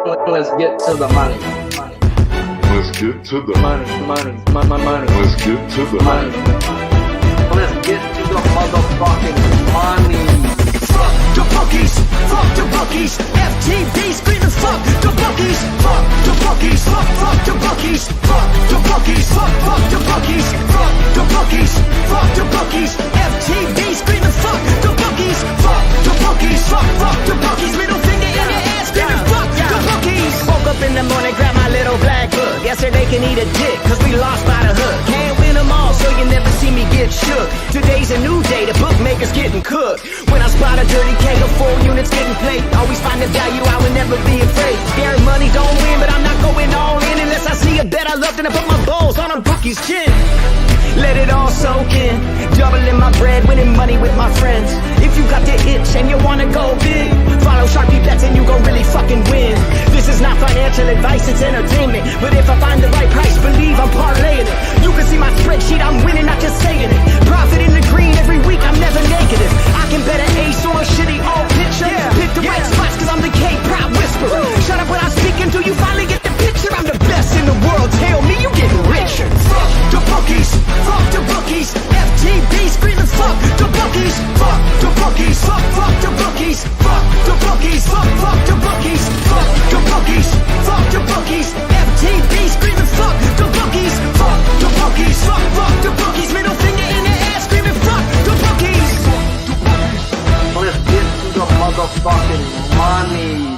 Let's get to the money. Let's get to the Money. Let's get to the Money. Let's get to the motherfucking money. Fuck the bookies, fuck the bookies. FTV screaming fuck the bookies, fuck the bookies, fuck the bookies, fuck the bookies, fuck the bookies, fuck the bookies, fuck the bookies. FTV screaming fuck the bookies, fuck the bookies, fuck the bookies. Middle finger in your ass screaming fuck the bookies. Woke up in the morning, grab my little black book. Yesterday can eat a dick, cause we lost by the hook. Can't win them all, so you never see me get shook. Today's a new day, the bookmakers getting cooked. When I spot a dirty K, the 4 units getting played. Always find the value, I would never be afraid. Scary money don't win, but I'm not going all in unless I see a bet I love, then I put my balls on a bookie's chin. Let it all soak in, doubling my bread, winning money with my friends. If you got the itch and you wanna go big, follow Sharpie bets and you gon' really fucking win. This is not financial advice, it's entertainment. But if I find the right price, believe I'm parlaying it. You can see my spreadsheet, I'm winning, not just saying it. Profit in the green every week, I'm never negative. I can bet an ace or a shitty old picture. Pick the right spots cause I'm the K-pop whisperer. Shut up when I speak until you finally get the picture. I'm the best in the world, tell me you getting richer. Fuck the bookies, fuck the bookies. FTV screaming fuck the bookies, fuck the bookies, fuck the bookies, fuck the bookies, fuck the bookies, fuck the bookies, fuck the bookies. FTV screaming fuck the bookies, fuck the bookies, fuck the bookies. Middle finger in the air screaming fuck the bookies. Let's get to the motherfucking monies.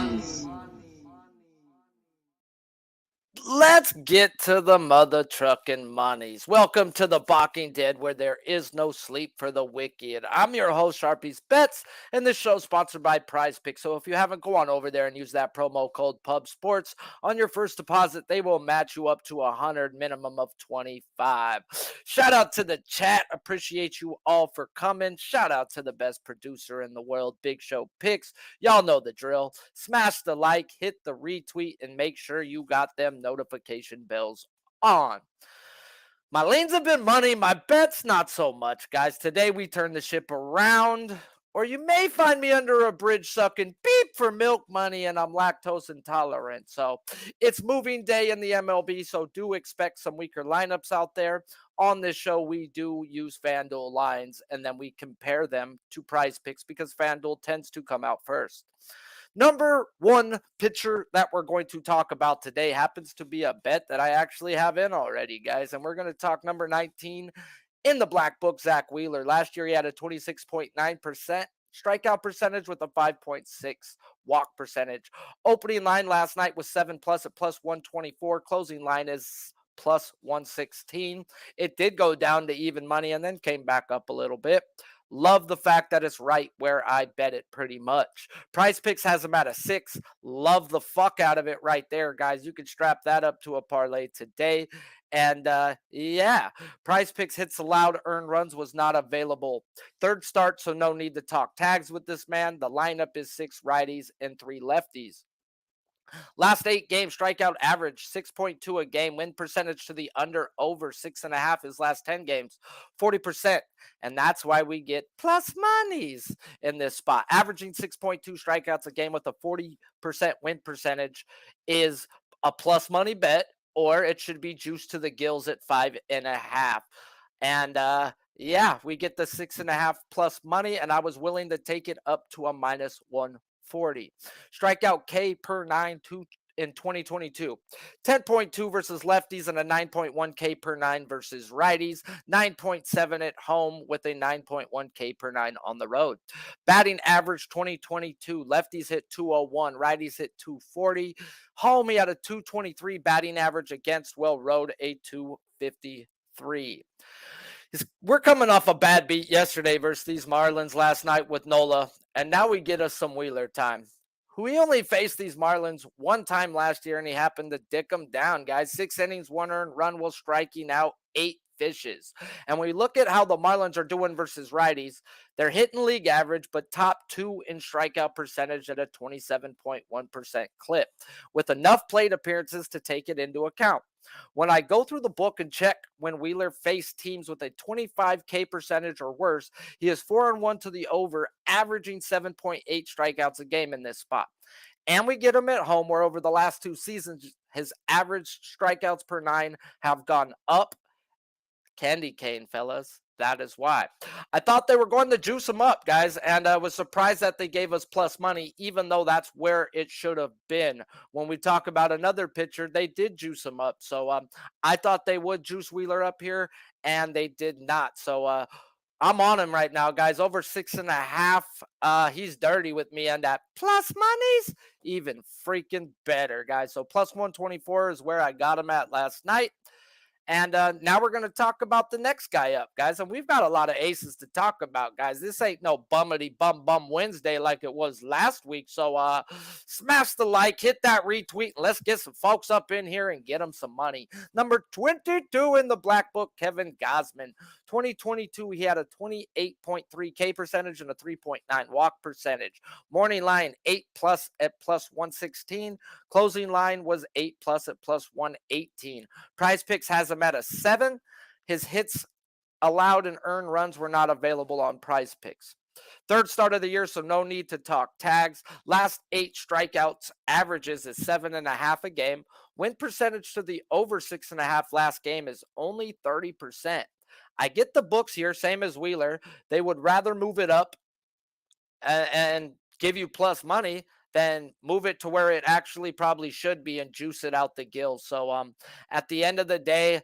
Let's get to the mother trucking monies. Welcome to the Balking Dead, where there is no sleep for the wicked. I'm your host, Sharpie's Bets, and this show is sponsored by PrizePicks. So if you haven't, go on over there and use that promo code PUBSPORTS on your first deposit. They will match you up to 100, minimum of 25. Shout out to the chat. Appreciate you all for coming. Shout out to the best producer in the world, Big Show Picks. Y'all know the drill. Smash the like, hit the retweet, and make sure you got them notification bells on. My lanes have been money, my bets not so much, guys. Today we turn the ship around, or you may find me under a bridge sucking beep for milk money, and I'm lactose intolerant. So it's moving day in the MLB, so do expect some weaker lineups out there. On this show, we do use FanDuel lines, and then we compare them to PrizePicks because FanDuel tends to come out first. Number one pitcher that we're going to talk about today happens to be a bet that I actually have in already, guys. And we're going to talk number 19 in the black book, Zach Wheeler. Last year, he had a 26.9% strikeout percentage with a 5.6 walk percentage. Opening line last night was 7+ at plus 124. Closing line is plus 116. It did go down to even money and then came back up a little bit. Love the fact that it's right where I bet it pretty much. PrizePicks has him at a 6. Love the fuck out of it right there, guys. You can strap that up to a parlay today. And yeah, PrizePicks hits allowed, earned runs was not available. Third start, so no need to talk tags with this man. The lineup is 6 righties and 3 lefties. Last 8 games, strikeout average 6.2 a game. Win percentage to the under over 6.5 his last 10 games, 40%. And that's why we get plus monies in this spot. Averaging 6.2 strikeouts a game with a 40% win percentage is a plus money bet, or it should be juiced to the gills at 5.5. And yeah, we get the 6.5 plus money, and I was willing to take it up to a minus 140. Strikeout K per 9 in 2022. 10.2 versus lefties and a 9.1 K per 9 versus righties. 9.7 at home with a 9.1 K per 9 on the road. Batting average 2022. Lefties hit 201. Righties hit 240. Home, he had a 223 batting average against. Road a 253. We're coming off a bad beat yesterday versus these Marlins last night with Nola, and now we get us some Wheeler time. We only faced these Marlins one time last year, and he happened to dick them down, guys. 6 innings, 1 earned run while striking out 8 fishes. And when we look at how the Marlins are doing versus righties, they're hitting league average, but top 2 in strikeout percentage at a 27.1% clip, with enough plate appearances to take it into account. When I go through the book and check when Wheeler faced teams with a 25K percentage or worse, he is 4-1 to the over, averaging 7.8 strikeouts a game in this spot. and we get him at home, where over the last 2 seasons, his average strikeouts per 9 have gone up. Candy cane, fellas. That is why. I thought they were going to juice him up, guys, and I was surprised that they gave us plus money, even though that's where it should have been. When we talk about another pitcher, they did juice him up. So I thought they would juice Wheeler up here, and they did not. So I'm on him right now, guys. Over 6.5. He's dirty with me, and that plus money's even freaking better, guys. So plus 124 is where I got him at last night. And now we're going to talk about the next guy up, guys. And we've got a lot of aces to talk about, guys. This ain't no bummity bum Wednesday like it was last week. So smash the like, hit that retweet, and let's get some folks up in here and get them some money. Number 22 in the black book, Kevin Gausman. 2022, he had a 28.3 K percentage and a 3.9 walk percentage. Morning line, 8+ at plus 116. Closing line was 8+ at plus 118. PrizePicks has him at a 7. His hits allowed and earned runs were not available on PrizePicks. Third start of the year, so no need to talk tags. Last 8 strikeouts averages is 7.5 a game. Win percentage to the over 6.5 last game is only 30%. I get the books here, same as Wheeler. They would rather move it up and give you plus money than move it to where it actually probably should be and juice it out the gills. So at the end of the day,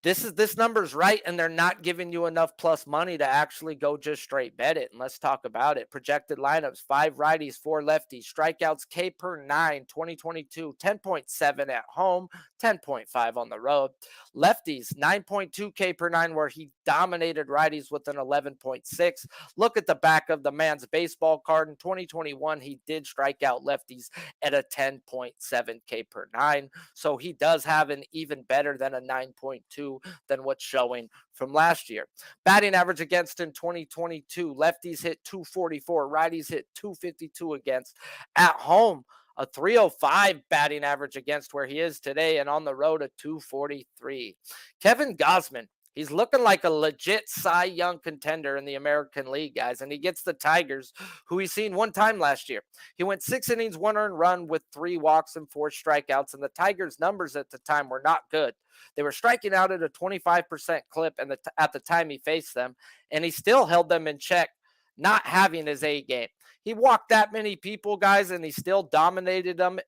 this number's right, and they're not giving you enough plus money to actually go just straight bet it. And let's talk about it. Projected lineups: 5 righties, 4 lefties. Strikeouts K per 9, 2022, 10.7 at home, 10.5 on the road. Lefties, 9.2 K per 9, where he dominated righties with an 11.6. Look at the back of the man's baseball card. In 2021, he did strike out lefties at a 10.7 K per 9. So he does have an even better than a 9.2 than what's showing from last year. Batting average against in 2022, lefties hit 244, righties hit 252 against. At home, a 305 batting average against where he is today, and on the road a 243. Kevin Gausman, he's looking like a legit Cy Young contender in the American League, guys, and he gets the Tigers, who he's seen one time last year. He went 6 innings, 1 earned run with 3 walks and 4 strikeouts, and the Tigers' numbers at the time were not good. They were striking out at a 25% clip at the time he faced them, and he still held them in check, not having his A game. He walked that many people, guys, and he still dominated them.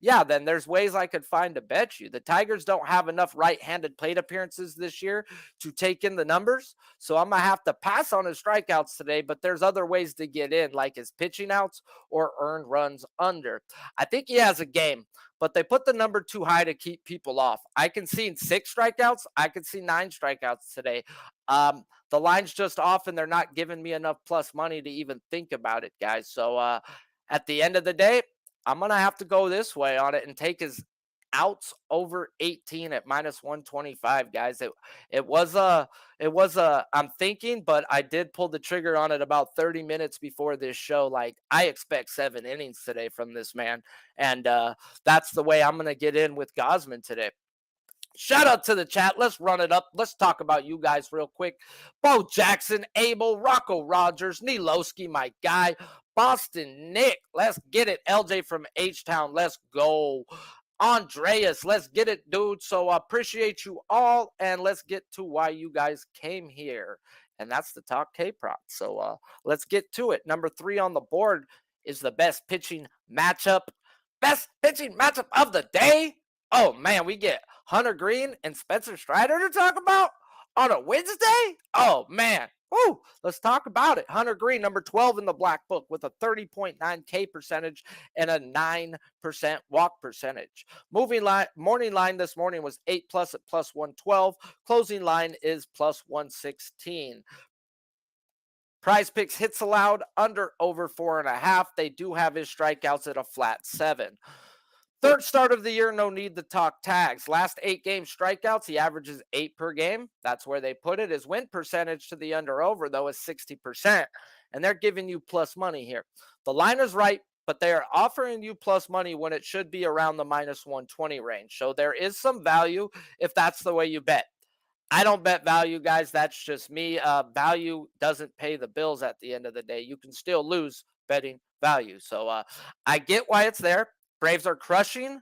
Yeah, then there's ways I could find to bet you. The Tigers don't have enough right-handed plate appearances this year to take in the numbers, so I'm going to have to pass on his strikeouts today, but there's other ways to get in, like his pitching outs or earned runs under. I think he has a game, but they put the number too high to keep people off. I can see 6 strikeouts. I can see 9 strikeouts today. The line's just off, and they're not giving me enough plus money to even think about it, guys. So at the end of the day, I'm going to have to go this way on it and take his outs over 18 at minus 125, guys. It was I'm thinking, but I did pull the trigger on it about 30 minutes before this show. Like, I expect 7 innings today from this man, and that's the way I'm going to get in with Gausman today. Shout out to the chat. Let's run it up. Let's talk about you guys real quick. Bo Jackson, Abel, Rocco Rogers, Niloski, my guy, Boston Nick. Let's get it. LJ from H-Town. Let's go. Andreas, let's get it, dude. So I appreciate you all, and let's get to why you guys came here. And that's the Talk K-Prop. So let's get to it. Number 3 on the board is the best pitching matchup. Best pitching matchup of the day. Oh, man, we get Hunter Green and Spencer Strider to talk about on a Wednesday? Oh, man. Woo, let's talk about it. Hunter Green, number 12 in the black book with a 30.9 K percentage and a 9% walk percentage. Morning line this morning was 8+ at plus 112. Closing line is plus 116. PrizePicks hits allowed under over 4.5. They do have his strikeouts at a flat 7. Third start of the year, no need to talk tags. Last 8 game strikeouts, he averages 8 per game. That's where they put it. His win percentage to the under-over, though, is 60%. And they're giving you plus money here. The line is right, but they are offering you plus money when it should be around the minus 120 range. So there is some value if that's the way you bet. I don't bet value, guys. That's just me. Value doesn't pay the bills at the end of the day. You can still lose, betting value. So I get why it's there. Braves are crushing,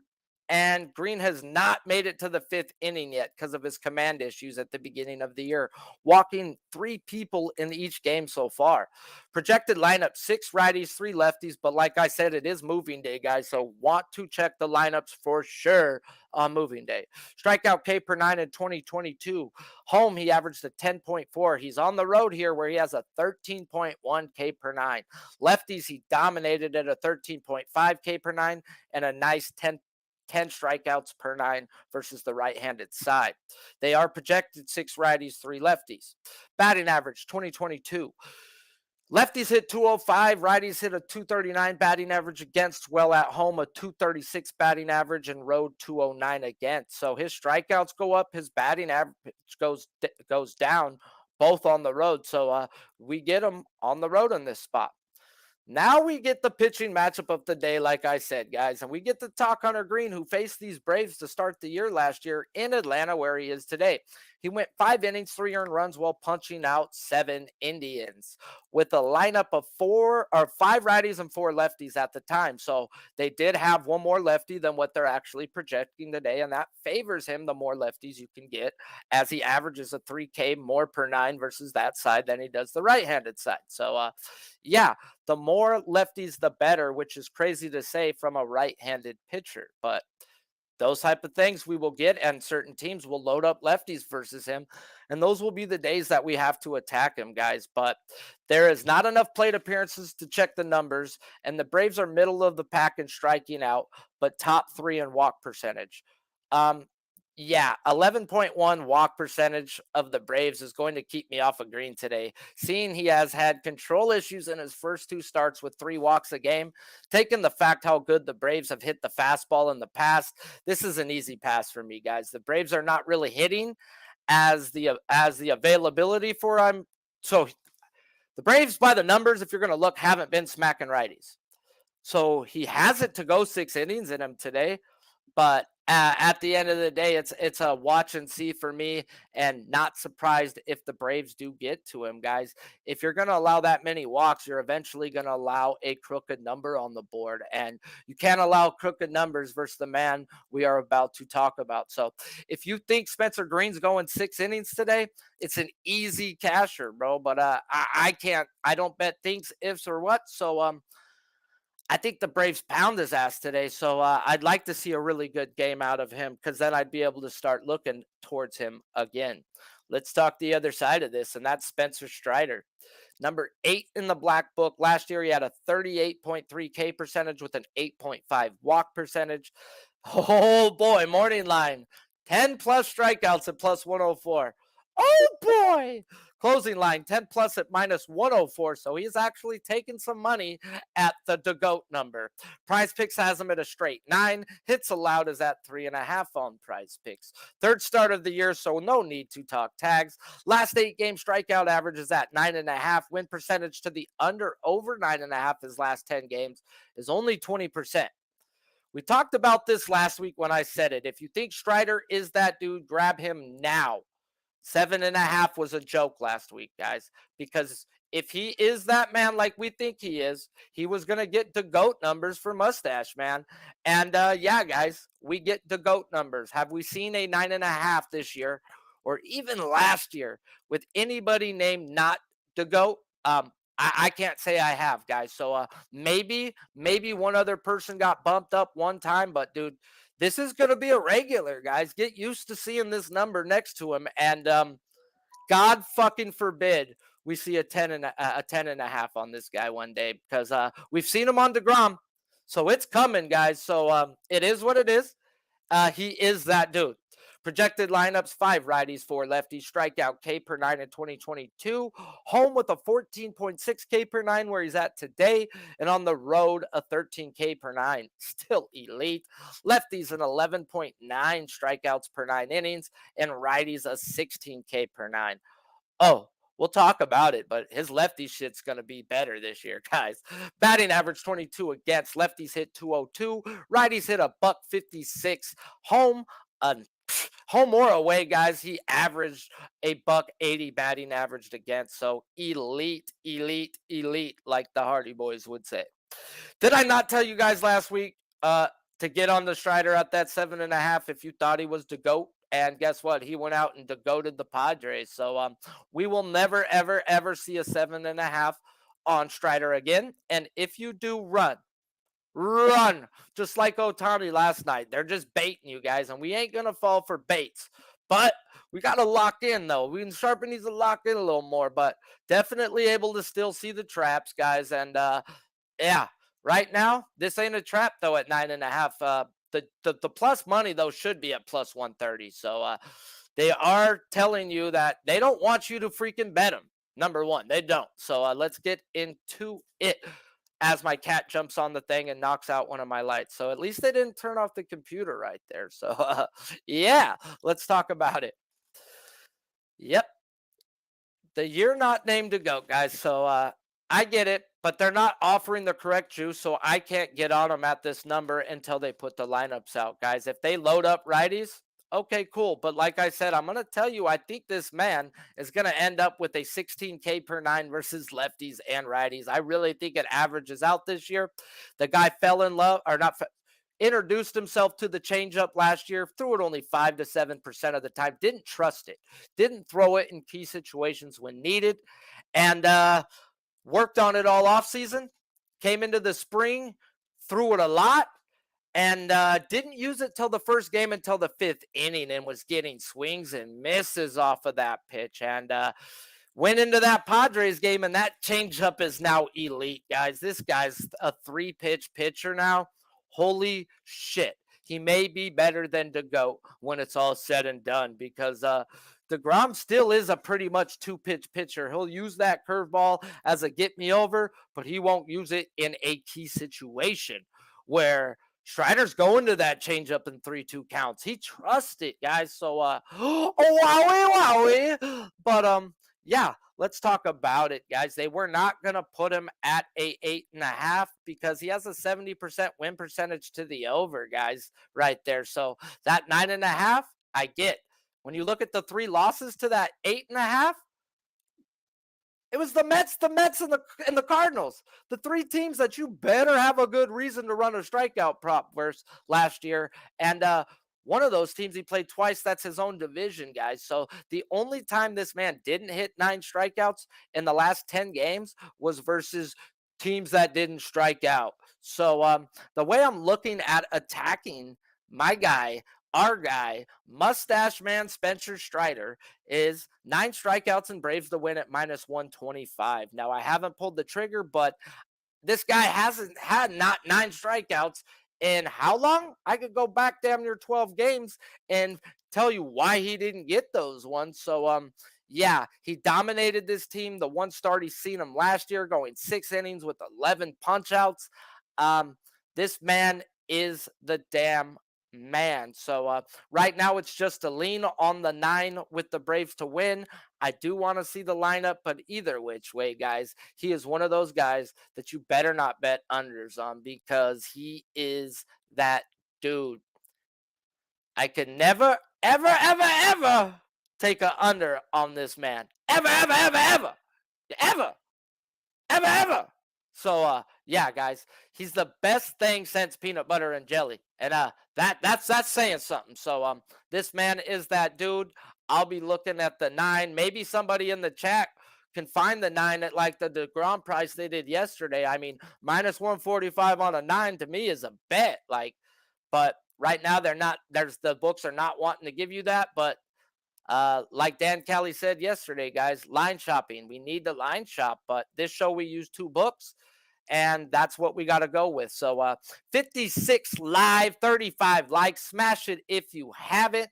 and Green has not made it to the 5th inning yet because of his command issues at the beginning of the year, walking 3 people in each game so far. Projected lineup: 6 righties, 3 lefties, but like I said, it is moving day, guys, so want to check the lineups for sure on moving day. Strikeout K per 9 in 2022. Home, he averaged a 10.4. He's on the road here where he has a 13.1 K per 9. Lefties, he dominated at a 13.5 K per 9 and a nice 10 strikeouts per 9 versus the right-handed side. They are projected 6 righties, 3 lefties. Batting average 2022. Lefties hit 205, righties hit a 239 batting average against, well at home a 236 batting average, and road 209 against. So his strikeouts go up, his batting average goes down, both on the road. So we get him on the road in this spot. Now we get the pitching matchup of the day, like I said, guys, and we get to talk Hunter Green, who faced these Braves to start the year last year in Atlanta, where he is today. He went 5 innings, 3 earned runs while punching out 7 Indians with a lineup of 5 righties and 4 lefties at the time. So they did have one more lefty than what they're actually projecting today, and that favors him the more lefties you can get, as he averages a 3K more per 9 versus that side than he does the right-handed side. So yeah, the more lefties, the better, which is crazy to say from a right-handed pitcher. But those type of things we will get, and certain teams will load up lefties versus him, and those will be the days that we have to attack him, guys. But there is not enough plate appearances to check the numbers, and the Braves are middle of the pack in striking out, but top 3 in walk percentage. Yeah, 11.1 walk percentage of the Braves is going to keep me off of Green today. Seeing he has had control issues in his first 2 starts with 3 walks a game, taking the fact how good the Braves have hit the fastball in the past, this is an easy pass for me, guys. The Braves are not really hitting as the availability for him. So the Braves, by the numbers, if you're going to look, haven't been smacking righties. So he has it to go 6 innings in him today. But at the end of the day, it's a watch and see for me, and not surprised if the Braves do get to him, guys. If you're going to allow that many walks, you're eventually going to allow a crooked number on the board, and you can't allow crooked numbers versus the man we are about to talk about. So if you think Spencer Green's going 6 innings today, it's an easy casher, bro. But I don't bet things, ifs, or what. So I think the Braves pound his ass today, so I'd like to see a really good game out of him, because then I'd be able to start looking towards him again. Let's talk the other side of this, and that's Spencer Strider. Number 8 in the black book. Last year, he had a 38.3 K percentage with an 8.5 walk percentage. Oh, boy, morning line. 10 plus strikeouts at plus 104. Oh, boy. Closing line, 10 plus at minus 104. So he's actually taking some money at the GOAT number. PrizePicks has him at a straight 9. Hits allowed is at 3.5 on PrizePicks. 3rd start of the year, so no need to talk tags. Last 8 game strikeout average is at 9.5. Win percentage to the under over 9.5 his last 10 games is only 20%. We talked about this last week when I said it. If you think Strider is that dude, grab him now. 7.5 was a joke last week, guys, because if he is that man like we think he is, he was going to get the GOAT numbers for Mustache, man. And yeah, guys, we get the GOAT numbers. Have we seen a 9.5 this year, or even last year, with anybody named not the GOAT? I can't say I have, guys. So maybe one other person got bumped up one time, but dude, this is going to be a regular, guys. Get used to seeing this number next to him. And God fucking forbid we see a 10.5 on this guy one day, because we've seen him on DeGrom. So it's coming, guys. So it is what it is. He is that dude. Projected lineups: 5 righties, 4 lefties. Strikeout K per 9 in 2022. Home with a 14.6 K per 9 where he's at today. And on the road, a 13 K per 9. Still elite. Lefties an 11.9 strikeouts per 9 innings. And righties a 16 K per 9. Oh, we'll talk about it, but his lefty shit's going to be better this year, guys. Batting average 22 against. Lefties hit 202. Righties hit a $156. Home, home or away, guys, he averaged a $180 batting averaged against. So elite, elite, elite, like the Hardy Boys would say. Did I not tell you guys last week to get on the Strider at that 7.5 if you thought he was the GOAT? And guess what? He went out and degoated the Padres. So we will never, ever, ever see a 7.5 on Strider again. And if you do, run. Just like Ohtani last night. They're just baiting you guys, and we ain't going to fall for baits. But we got to lock in, though. Sharpen needs to lock in a little more, but definitely able to still see the traps, guys. And, yeah, right now, this ain't a trap, though, at 9.5. The plus money, though, should be at plus 130. So they are telling you that they don't want you to freaking bet them. Number one, they don't. So let's get into it as my cat jumps on the thing and knocks out one of my lights. So at least they didn't turn off the computer right there. So, yeah, let's talk about it. Yep. The year not named to GOAT, guys. So I get it, but they're not offering the correct juice, so I can't get on them at this number until they put the lineups out, guys. If they load up righties, okay, cool. But like I said, I'm going to tell you, I think this man is going to end up with a 16K per 9 versus lefties and righties. I really think it averages out this year. The guy fell in love, or not, introduced himself to the changeup last year, threw it only 5 to 7% of the time, didn't trust it, didn't throw it in key situations when needed, and worked on it all offseason, came into the spring, threw it a lot, and didn't use it till the first game until the 5th inning, and was getting swings and misses off of that pitch. And went into that Padres game, and that changeup is now elite, guys. This guy's a 3-pitch pitcher now. Holy shit. He may be better than DeGoat when it's all said and done, because DeGrom still is a pretty much 2-pitch pitcher. He'll use that curveball as a get me over, but he won't use it in a key situation where Strider's going to that changeup in 3-2 counts. He trusts it, guys. So, wowie. But, yeah, let's talk about it, guys. They were not going to put him at a 8.5 because he has a 70% win percentage to the over, guys, right there. So that 9.5, I get. When you look at the 3 losses to that 8.5, it was the Mets, and the Cardinals. The 3 teams that you better have a good reason to run a strikeout prop versus last year. And one of those teams he played twice, that's his own division, guys. So the only time this man didn't hit 9 strikeouts in the last 10 games was versus teams that didn't strike out. So the way I'm looking at attacking my guy, our guy, Mustache Man Spencer Strider, is 9 strikeouts and Braves to win at minus 125. Now, I haven't pulled the trigger, but this guy hasn't had not 9 strikeouts in how long? I could go back damn near 12 games and tell you why he didn't get those ones. So, yeah, he dominated this team. The one start he's seen him last year, going 6 innings with 11 punch-outs. This man is the damn man. So right now it's just a lean on the 9 with the Braves to win. I do want to see the lineup, but either which way, guys, he is one of those guys that you better not bet unders on, because he is that dude. I could never, ever take a under on this man. Ever. So, yeah, guys, he's the best thing since peanut butter and jelly. And that's saying something. So, this man is that dude. I'll be looking at the 9. Maybe somebody in the chat can find the 9 at like the DeGrom price they did yesterday. I mean, minus 145 on a 9 to me is a bet. But right now the books are not wanting to give you that. But like Dan Kelly said yesterday, guys, line shopping. We need the line shop, but this show we use 2 books, and that's what we got to go with. So 56 live, 35 likes. Smash it if you haven't.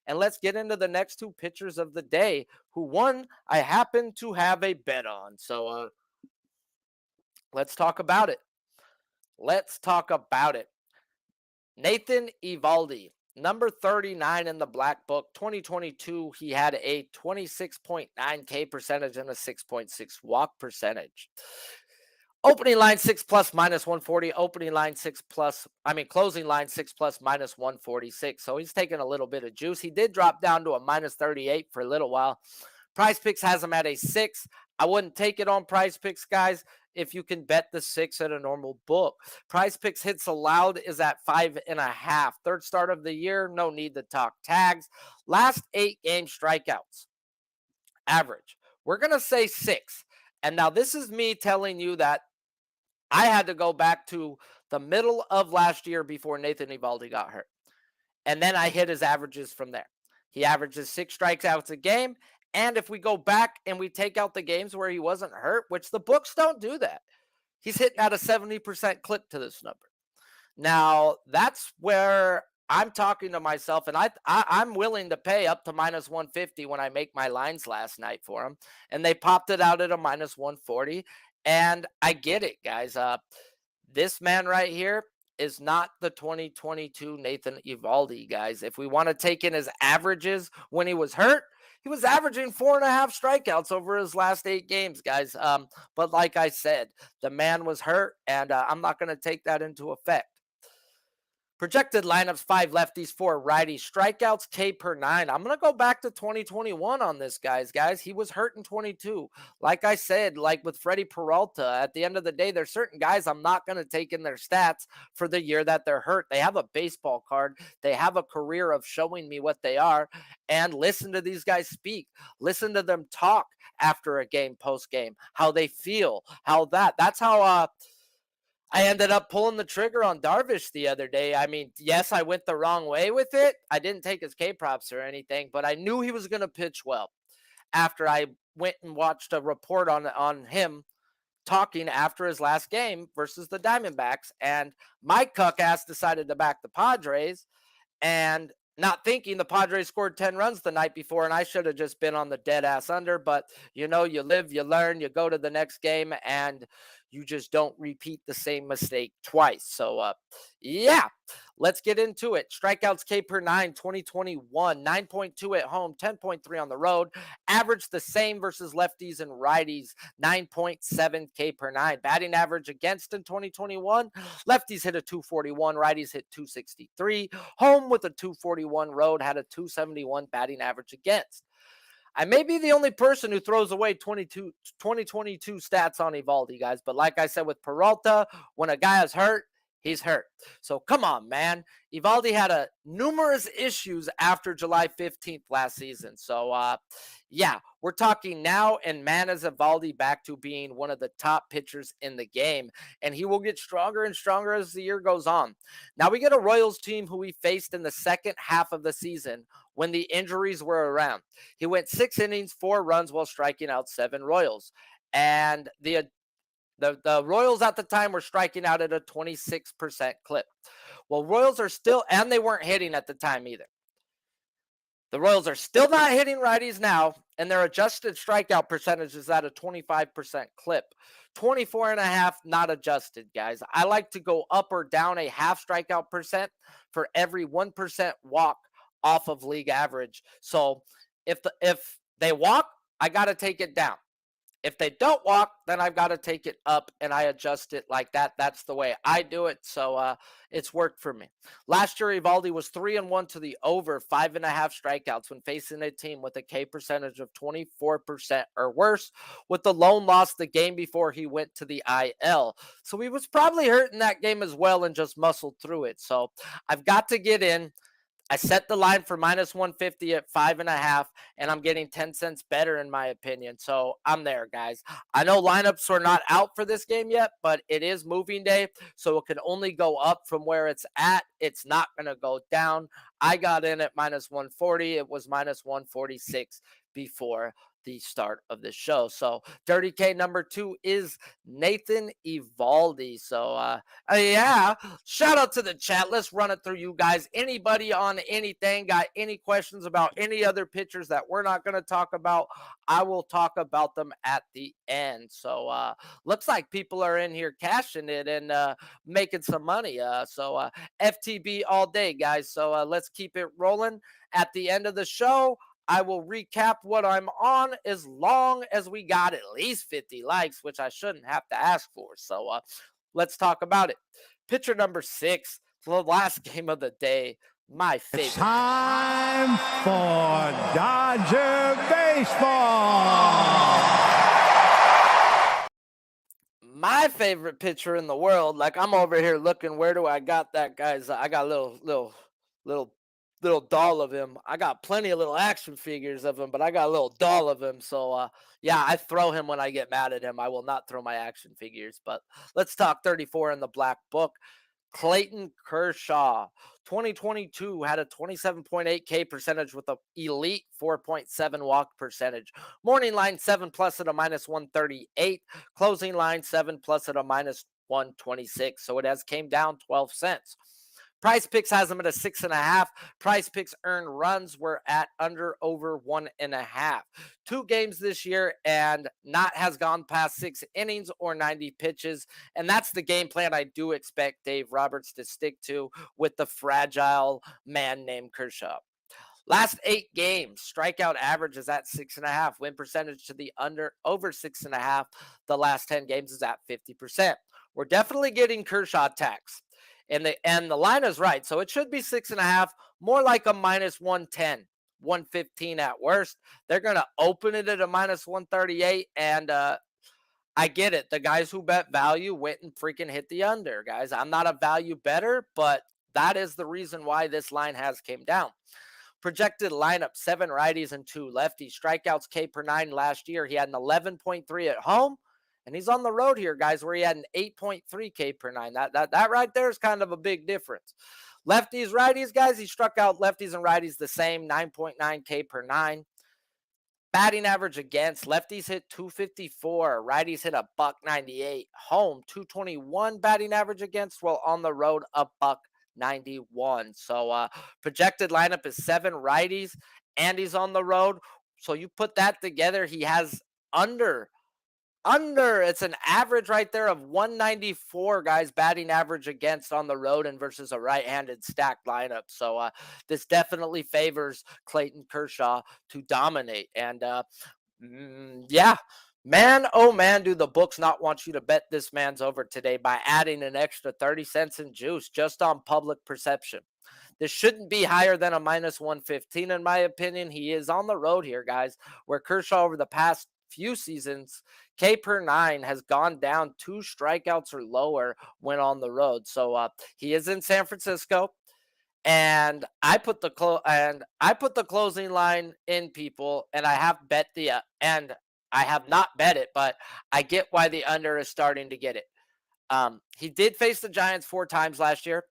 And let's get into the next 2 pitchers of the day, who one I happen to have a bet on. So let's talk about it. Nathan Eovaldi, number 39 in the Black Book. 2022, he had a 26.9K percentage and a 6.6 walk percentage. Opening line 6 plus minus 140. Opening line 6 plus, closing line 6 plus minus 146. So he's taking a little bit of juice. He did drop down to a minus 38 for a little while. PrizePicks has him at a 6. I wouldn't take it on PrizePicks, guys, if you can bet the 6 at a normal book. PrizePicks hits allowed is at 5.5. Third start of the year, no need to talk tags. Last 8 game strikeouts, average. We're going to say 6. And now this is me telling you that I had to go back to the middle of last year before Nathan Eovaldi got hurt. And then I hit his averages from there. He averages 6 strikeouts a game. And if we go back and we take out the games where he wasn't hurt, which the books don't do that, he's hitting at a 70% clip to this number. Now, that's where I'm talking to myself, and I'm willing to pay up to minus 150 when I make my lines last night for him. And they popped it out at a minus 140. And I get it, guys. This man right here is not the 2022 Nathan Eovaldi, guys. If we want to take in his averages when he was hurt, he was averaging 4.5 strikeouts over his last 8 games, guys. But like I said, the man was hurt, and I'm not going to take that into effect. Projected lineups, 5 lefties, 4 righties. Strikeouts, K per 9. I'm going to go back to 2021 on this, guys. He was hurt in 22. Like I said, like with Freddie Peralta, at the end of the day, there's certain guys I'm not going to take in their stats for the year that they're hurt. They have a baseball card. They have a career of showing me what they are. And listen to these guys speak. Listen to them talk after a game, post game, how they feel, That's how I ended up pulling the trigger on Darvish the other day. Yes, I went the wrong way with it. I didn't take his K-props or anything, but I knew he was going to pitch well after I went and watched a report on him talking after his last game versus the Diamondbacks. And my cuck ass decided to back the Padres, and not thinking the Padres scored 10 runs the night before, and I should have just been on the dead ass under. But, you live, you learn, you go to the next game, and you just don't repeat the same mistake twice. So, yeah, let's get into it. Strikeouts K per 9, 2021, 9.2 at home, 10.3 on the road. Average the same versus lefties and righties, 9.7 K per 9. Batting average against in 2021, lefties hit a 241, righties hit 263. Home with a 241, road had a 271 batting average against. I may be the only person who throws away 2022 stats on Eovaldi, guys. But like I said with Peralta, when a guy is hurt, he's hurt. So come on, man. Eovaldi had numerous issues after July 15th last season. So, yeah, we're talking now, and man is Eovaldi back to being one of the top pitchers in the game. And he will get stronger and stronger as the year goes on. Now we get a Royals team who we faced in the second half of the season when the injuries were around. He went 6 innings, 4 runs while striking out 7 Royals. And the Royals at the time were striking out at a 26% clip. Well, Royals are still, and they weren't hitting at the time either. The Royals are still not hitting righties now, and their adjusted strikeout percentage is at a 25% clip. 24.5 not adjusted, guys. I like to go up or down a half strikeout percent for every 1% walk off of league average. So if they walk, I got to take it down. If they don't walk, then I've got to take it up, and I adjust it like that. That's the way I do it. So it's worked for me. Last year, Eovaldi was 3-1 to the over 5.5 strikeouts when facing a team with a K percentage of 24% or worse, with the lone loss the game before he went to the IL. So he was probably hurt in that game as well and just muscled through it. So I've got to get in. I set the line for minus 150 at 5.5, and I'm getting 10 cents better in my opinion. So I'm there, guys. I know lineups are not out for this game yet, but it is moving day, so it can only go up from where it's at. It's not going to go down. I got in at minus 140. It was minus 146 before the start of the show. So Dirty K number 2 is Nathan Eovaldi. So yeah, shout out to the chat. Let's run it through you guys. Anybody on anything got any questions about any other pitchers that we're not going to talk about? I will talk about them at the end. So looks like people are in here cashing it and making some money. So FTB all day, guys. So let's keep it rolling. At the end of the show, I will recap what I'm on as long as we got at least 50 likes, which I shouldn't have to ask for. So let's talk about it. Pitcher number 6, the last game of the day. My favorite. Time for Dodger baseball. My favorite pitcher in the world. Like, I'm over here looking, where do I got that guy's? I got a little doll of him. I got plenty of little action figures of him, but I got a little doll of him. So yeah, I throw him when I get mad at him. I will not throw my action figures. But let's talk 34 in the black book. Clayton Kershaw, 2022, had a 27.8 K percentage with an elite 4.7 walk percentage. Morning line 7 plus at a minus 138. Closing line 7 plus at a minus 126. So it has came down 12 cents. PrizePicks has them at a 6.5. PrizePicks earned runs were at under over 1.5. 2 games this year, and not has gone past 6 innings or 90 pitches. And that's the game plan I do expect Dave Roberts to stick to with the fragile man named Kershaw. Last 8 games, strikeout average is at 6.5. Win percentage to the over 6.5. The last 10 games is at 50%. We're definitely getting Kershaw tax. And the line is right. So it should be 6.5, more like a minus 110, 115 at worst. They're going to open it at a minus 138. And I get it. The guys who bet value went and freaking hit the under, guys. I'm not a value bettor, but that is the reason why this line has came down. Projected lineup, 7 righties and 2 lefties. Strikeouts K per 9 last year. He had an 11.3 at home. And he's on the road here, guys, where he had an 8.3 K per 9. That right there is kind of a big difference. Lefties, righties, guys, he struck out lefties and righties the same, 9.9 K per 9. Batting average against, lefties hit 254, righties hit a $198. Home, 221 batting average against, while on the road, a $191. So projected lineup is 7 righties, and he's on the road. So you put that together, he has under, it's an average right there of 194, guys, batting average against on the road and versus a right-handed stacked lineup. So this definitely favors Clayton Kershaw to dominate. And yeah, man, oh man, do the books not want you to bet this man's over today by adding an extra 30 cents in juice just on public perception. This shouldn't be higher than a minus 115, in my opinion. He is on the road here, guys, where Kershaw over the past few seasons, K per 9 has gone down 2 strikeouts or lower when on the road. So he is in San Francisco, and I put the closing line in, people, and I have bet and I have not bet it, but I get why the under is starting to get it. He did face the Giants 4 times last year.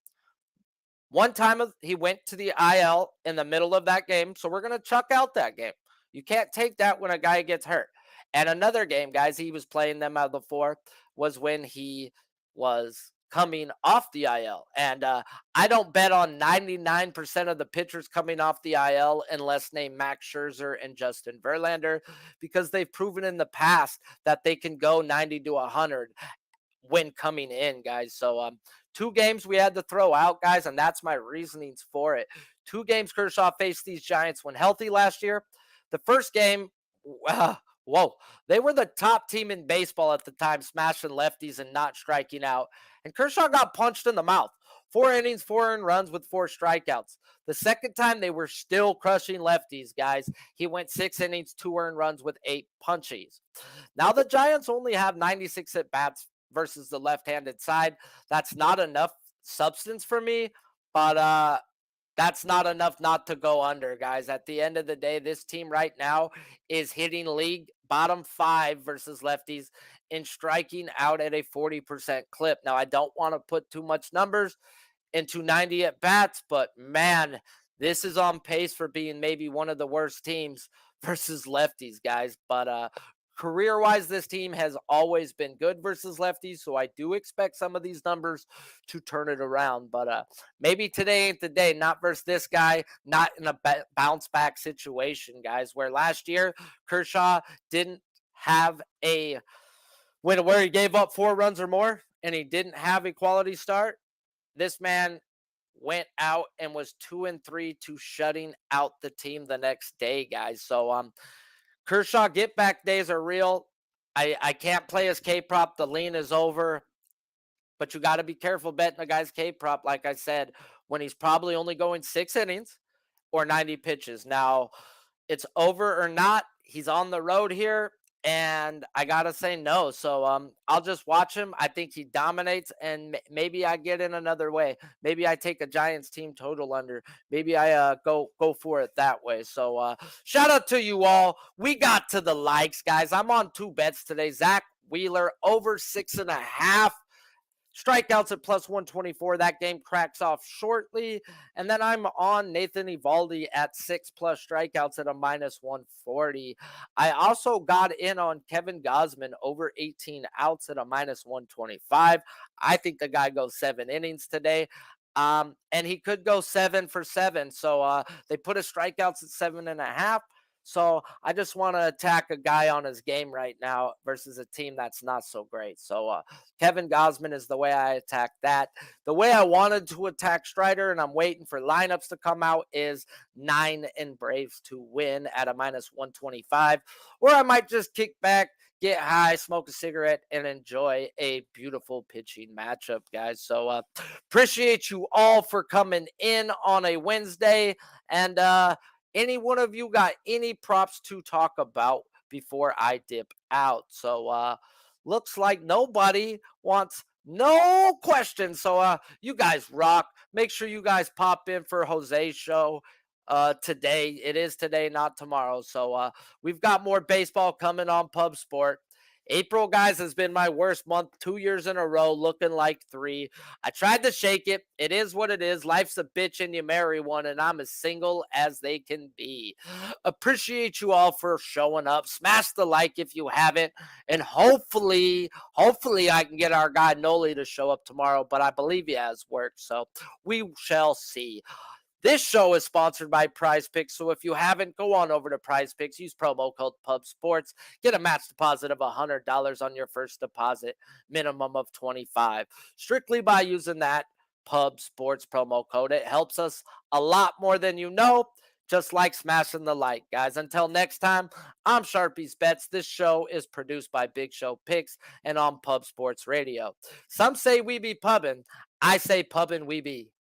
One time he went to the IL in the middle of that game, so we're going to chuck out that game. You can't take that when a guy gets hurt. And another game, guys, he was playing them out of the 4 was when he was coming off the IL. And I don't bet on 99% of the pitchers coming off the IL unless named Max Scherzer and Justin Verlander, because they've proven in the past that they can go 90 to 100 when coming in, guys. So 2 games we had to throw out, guys, and that's my reasonings for it. 2 games Kershaw faced these Giants when healthy last year. The first game, they were the top team in baseball at the time, smashing lefties and not striking out. And Kershaw got punched in the mouth. 4 innings, 4 earned runs with 4 strikeouts. The second time, they were still crushing lefties, guys. He went 6 innings, 2 earned runs with 8 punchies. Now the Giants only have 96 at-bats versus the left-handed side. That's not enough substance for me, but that's not enough not to go under, guys. At the end of the day, this team right now is hitting league bottom 5 versus lefties in striking out at a 40% clip. Now, I don't want to put too much numbers into 90 at-bats, but man, this is on pace for being maybe one of the worst teams versus lefties, guys. But career-wise, this team has always been good versus lefties, so I do expect some of these numbers to turn it around. But maybe today ain't the day, not versus this guy, not in a bounce-back situation, guys, where last year Kershaw didn't have where he gave up 4 runs or more, and he didn't have a quality start. This man went out and was 2-3 to shutting out the team the next day, guys. So Kershaw get back days are real. I can't play his K prop. The lean is over. But you got to be careful betting a guy's K prop, like I said, when he's probably only going 6 innings or 90 pitches. Now, it's over or not. He's on the road here, and I got to say no. So I'll just watch him. I think he dominates, and maybe I get in another way. Maybe I take a Giants team total under. Maybe I go for it that way. So shout out to you all. We got to the likes, guys. I'm on 2 bets today. Zach Wheeler over 6.5. Strikeouts at plus 124. That game cracks off shortly. And then I'm on Nathan Eovaldi at 6+ strikeouts at a minus 140. I also got in on Kevin Gausman over 18 outs at a minus 125. I think the guy goes 7 innings today. And he could go 7 for 7. So they put his strikeouts at 7.5. So I just want to attack a guy on his game right now versus a team that's not so great. So Kevin Gausman is the way I attack that. The way I wanted to attack Strider, and I'm waiting for lineups to come out, is 9 and Braves to win at a minus 125. Or I might just kick back, get high, smoke a cigarette, and enjoy a beautiful pitching matchup, guys. So appreciate you all for coming in on a Wednesday. And any one of you got any props to talk about before I dip out? So looks like nobody wants no questions. So you guys rock. Make sure you guys pop in for Jose's show today. It is today, not tomorrow. So we've got more baseball coming on Pub Sport. April, guys, has been my worst month 2 years in a row, looking like 3. I tried to shake it. It is what it is. Life's a bitch and you marry one, and I'm as single as they can be. Appreciate you all for showing up. Smash the like if you haven't, and hopefully I can get our guy Noli to show up tomorrow, but I believe he has work, so we shall see. This show is sponsored by PrizePicks, so if you haven't, go on over to PrizePicks. Use promo code PUBSports. Get a match deposit of $100 on your first deposit, minimum of $25. Strictly by using that PUBSports promo code. It helps us a lot more than you know, just like smashing the like, guys. Until next time, I'm Sharpie's Bets. This show is produced by Big Show Picks and on Pub Sports Radio. Some say we be pubbing. I say pubbing we be.